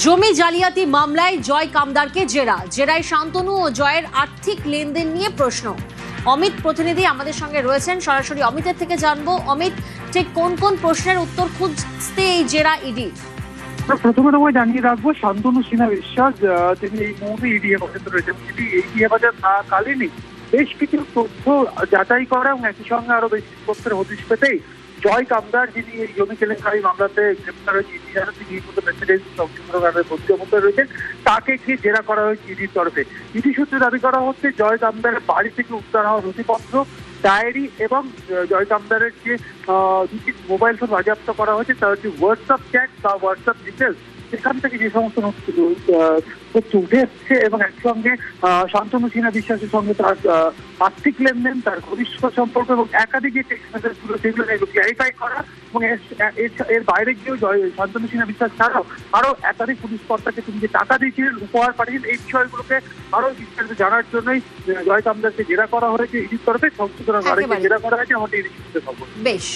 জমি জালিয়াতি মামলায় জয় কামদারকে জেরায় শান্তনু ও জয়ের আর্থিক লেনদেন নিয়ে প্রশ্ন। অমিত প্রতিনিধি আমাদের সঙ্গে রয়েছেন, সরাসরি অমিতের থেকে জানবো। অমিত, ঠিক কোন কোন প্রশ্নের উত্তর খুঁজতে এই জেরা ইডি? প্রথমে তোমায় জানিয়ে রাখবো, শান্তনু সিনহা বিশ্বাস তিনি এই মুহূর্তে ইডি হেফাজতে রয়েছেন। তিনি ইডি হেফাজত থাকাকালীনই বেশ কিছু তথ্য যাচাই করা এবং একই সঙ্গে আরো বেশ কিছু তথ্যের হদিশ পেতেই জয় কামদার, যিনি এই জমি কেলেঙ্কারি মামলাতে গ্রেপ্তার হয়েছে তিনি প্রেসিডেন্ট সংসদীয় ভর্তি অবস্থায় রয়েছেন, তাকে গিয়ে জেরা করা হয়েছে ইডির তরফে। ইডি সূত্রে দাবি করা হচ্ছে জয় কামদারের বাড়ি থেকে উদ্ধার হওয়া নথিপত্র, ডায়েরি এবং জয় কামদারের যে দুটি মোবাইল ফোন বাজেয়াপ্ত করা হয়েছে তার যে হোয়াটসঅ্যাপ চ্যাট বা হোয়াটসঅ্যাপ ডিটেলস, সেখান থেকে যে সমস্ত তথ্য উঠে এসছে এবং একসঙ্গে শান্তনু সিনহা বিশ্বাসের সঙ্গে তার আর্থিক লেনদেন, তার ঘনিষ্ঠ সম্পর্ক এবং একাধিক যে টেক্সট মেসেজ গুলো সেগুলো ক্লারিফাই করা এবং এর বাইরে গিয়েও শান্তনু সিনহা বিশ্বাস ছাড়াও আরো একাধিক পুলিশ কর্তাকে তিনি যে টাকা দিয়েছিলেন, উপহার পাঠিয়েছেন, এই বিষয়গুলোকে আরো বিস্তারিত জানার জন্যই জয় কামদারকে জেরা করা হয়েছে ইডির তরফে। সুতরাং আরেকটি জেরা করা হয়েছে আমাদের ইডি সূত্রে খবর। বেশ।